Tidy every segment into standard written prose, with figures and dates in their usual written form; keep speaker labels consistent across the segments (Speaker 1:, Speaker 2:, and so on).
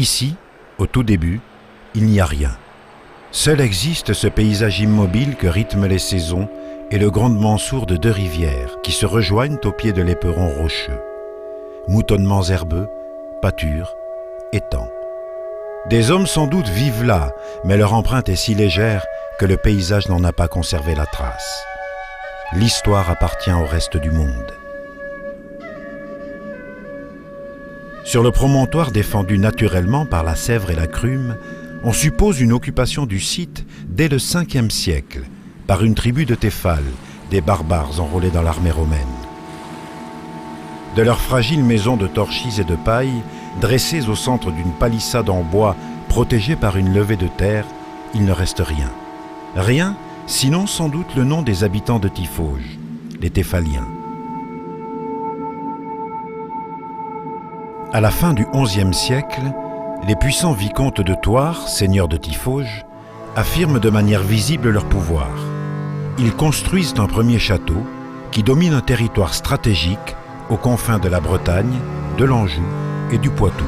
Speaker 1: Ici, au tout début, il n'y a rien. Seul existe ce paysage immobile que rythment les saisons et le grondement sourd de deux rivières qui se rejoignent au pied de l'éperon rocheux. Moutonnements herbeux, pâtures, étangs. Des hommes sans doute vivent là, mais leur empreinte est si légère que le paysage n'en a pas conservé la trace. L'histoire appartient au reste du monde. Sur le promontoire défendu naturellement par la Sèvre et la Crume, on suppose une occupation du site dès le 5e siècle par une tribu de Téphales, des barbares enrôlés dans l'armée romaine. De leurs fragiles maisons de torchis et de paille, dressées au centre d'une palissade en bois protégée par une levée de terre, il ne reste rien. Rien, sinon sans doute le nom des habitants de Tiffauges, les Téphaliens. À la fin du XIe siècle, les puissants vicomtes de Thouars, seigneurs de Tiffauges, affirment de manière visible leur pouvoir. Ils construisent un premier château qui domine un territoire stratégique aux confins de la Bretagne, de l'Anjou et du Poitou.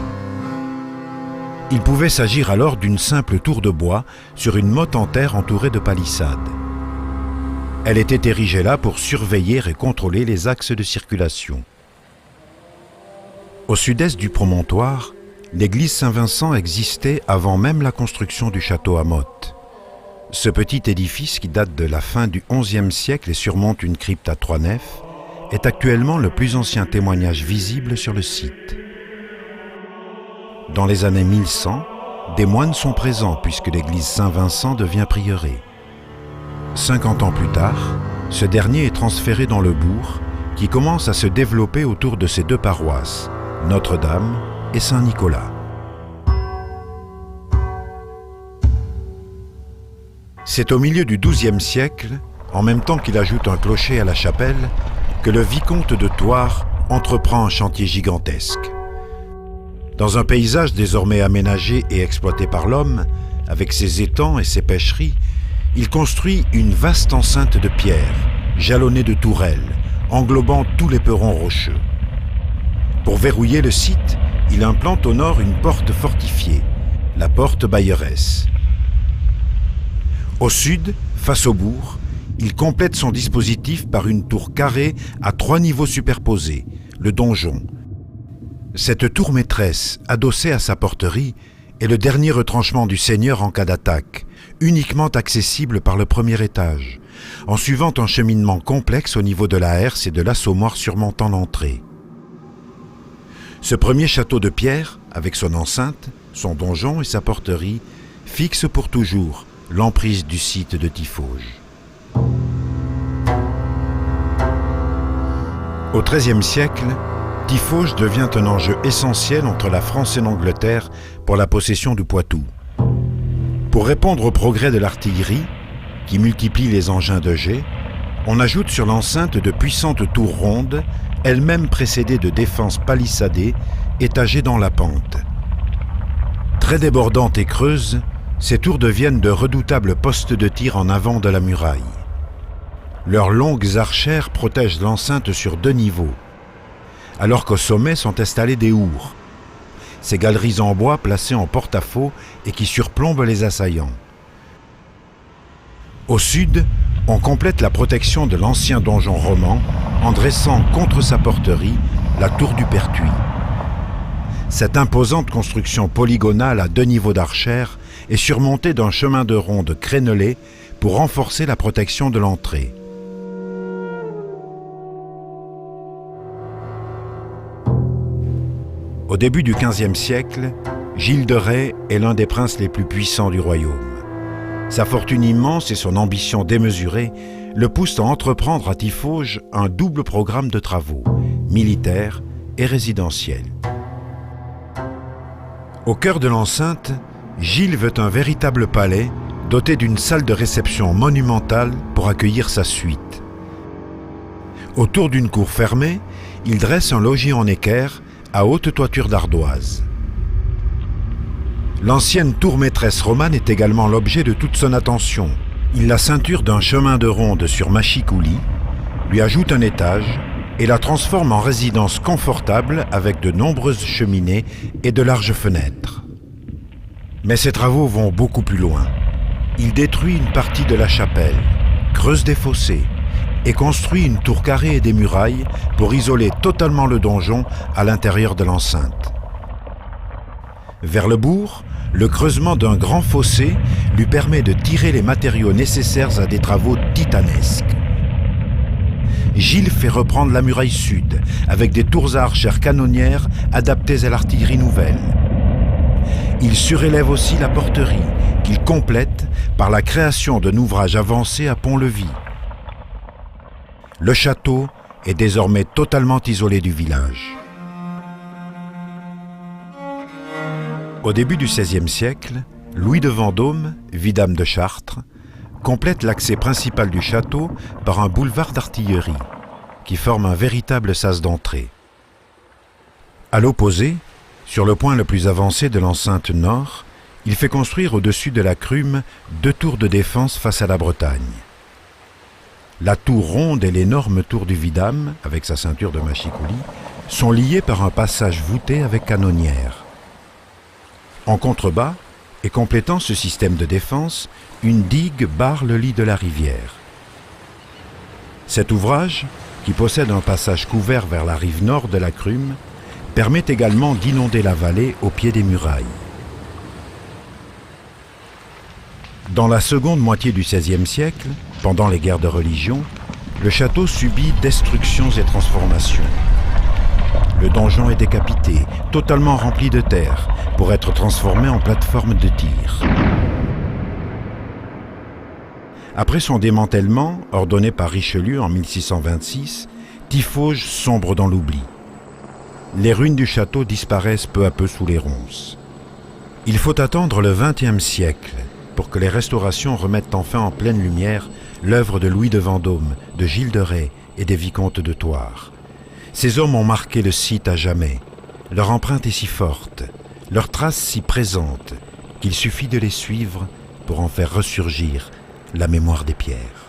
Speaker 1: Il pouvait s'agir alors d'une simple tour de bois sur une motte en terre entourée de palissades. Elle était érigée là pour surveiller et contrôler les axes de circulation. Au sud-est du promontoire, l'église Saint-Vincent existait avant même la construction du château à motte. Ce petit édifice qui date de la fin du XIe siècle et surmonte une crypte à 3 nefs est actuellement le plus ancien témoignage visible sur le site. Dans les années 1100, des moines sont présents puisque l'église Saint-Vincent devient prieuré. 50 ans plus tard, ce dernier est transféré dans le bourg qui commence à se développer autour de ses deux paroisses, Notre-Dame et Saint-Nicolas. C'est au milieu du XIIe siècle, en même temps qu'il ajoute un clocher à la chapelle, que le vicomte de Thouars entreprend un chantier gigantesque. Dans un paysage désormais aménagé et exploité par l'homme, avec ses étangs et ses pêcheries, il construit une vaste enceinte de pierre, jalonnée de tourelles, englobant tout l'éperon rocheux. Pour verrouiller le site, il implante au nord une porte fortifiée, la porte Bayeresse. Au sud, face au bourg, il complète son dispositif par une tour carrée à 3 niveaux superposés, le donjon. Cette tour maîtresse, adossée à sa porterie, est le dernier retranchement du seigneur en cas d'attaque, uniquement accessible par le premier étage, en suivant un cheminement complexe au niveau de la herse et de l'assommoir surmontant l'entrée. Ce premier château de pierre, avec son enceinte, son donjon et sa porterie, fixe pour toujours l'emprise du site de Tiffauges. Au XIIIe siècle, Tiffauges devient un enjeu essentiel entre la France et l'Angleterre pour la possession du Poitou. Pour répondre au progrès de l'artillerie, qui multiplie les engins de jet, on ajoute sur l'enceinte de puissantes tours rondes, elles-mêmes précédées de défenses palissadées, étagées dans la pente. Très débordantes et creuses, ces tours deviennent de redoutables postes de tir en avant de la muraille. Leurs longues archères protègent l'enceinte sur 2 niveaux, alors qu'au sommet sont installés des hourds, ces galeries en bois placées en porte-à-faux et qui surplombent les assaillants. Au sud, on complète la protection de l'ancien donjon roman en dressant contre sa porterie la tour du Pertuis. Cette imposante construction polygonale à 2 niveaux d'archères est surmontée d'un chemin de ronde crénelé pour renforcer la protection de l'entrée. Au début du XVe siècle, Gilles de Rais est l'un des princes les plus puissants du royaume. Sa fortune immense et son ambition démesurée le poussent à entreprendre à Tiffauges un double programme de travaux, militaires et résidentiels. Au cœur de l'enceinte, Gilles veut un véritable palais doté d'une salle de réception monumentale pour accueillir sa suite. Autour d'une cour fermée, il dresse un logis en équerre à haute toiture d'ardoise. L'ancienne tour maîtresse romane est également l'objet de toute son attention. Il la ceinture d'un chemin de ronde sur machicoulis, lui ajoute un étage et la transforme en résidence confortable avec de nombreuses cheminées et de larges fenêtres. Mais ses travaux vont beaucoup plus loin. Il détruit une partie de la chapelle, creuse des fossés et construit une tour carrée et des murailles pour isoler totalement le donjon à l'intérieur de l'enceinte. Vers le bourg, le creusement d'un grand fossé lui permet de tirer les matériaux nécessaires à des travaux titanesques. Gilles fait reprendre la muraille sud avec des tours à archères canonnières adaptées à l'artillerie nouvelle. Il surélève aussi la porterie, qu'il complète par la création d'un ouvrage avancé à pont-levis. Le château est désormais totalement isolé du village. Au début du XVIe siècle, Louis de Vendôme, vidame de Chartres, complète l'accès principal du château par un boulevard d'artillerie qui forme un véritable sas d'entrée. À l'opposé, sur le point le plus avancé de l'enceinte nord, il fait construire au-dessus de la Crume 2 tours de défense face à la Bretagne. La tour ronde et l'énorme tour du Vidame, avec sa ceinture de machicoulis, sont liées par un passage voûté avec canonnière. En contrebas, et complétant ce système de défense, une digue barre le lit de la rivière. Cet ouvrage, qui possède un passage couvert vers la rive nord de la Crume, permet également d'inonder la vallée au pied des murailles. Dans la seconde moitié du XVIe siècle, pendant les guerres de religion, le château subit destructions et transformations. Le donjon est décapité, totalement rempli de terre, pour être transformé en plateforme de tir. Après son démantèlement, ordonné par Richelieu en 1626, Tiffauges sombre dans l'oubli. Les ruines du château disparaissent peu à peu sous les ronces. Il faut attendre le XXe siècle pour que les restaurations remettent enfin en pleine lumière l'œuvre de Louis de Vendôme, de Gilles de Rais et des vicomtes de Thouars. Ces hommes ont marqué le site à jamais. Leur empreinte est si forte, leurs traces si présentes, qu'il suffit de les suivre pour en faire ressurgir la mémoire des pierres.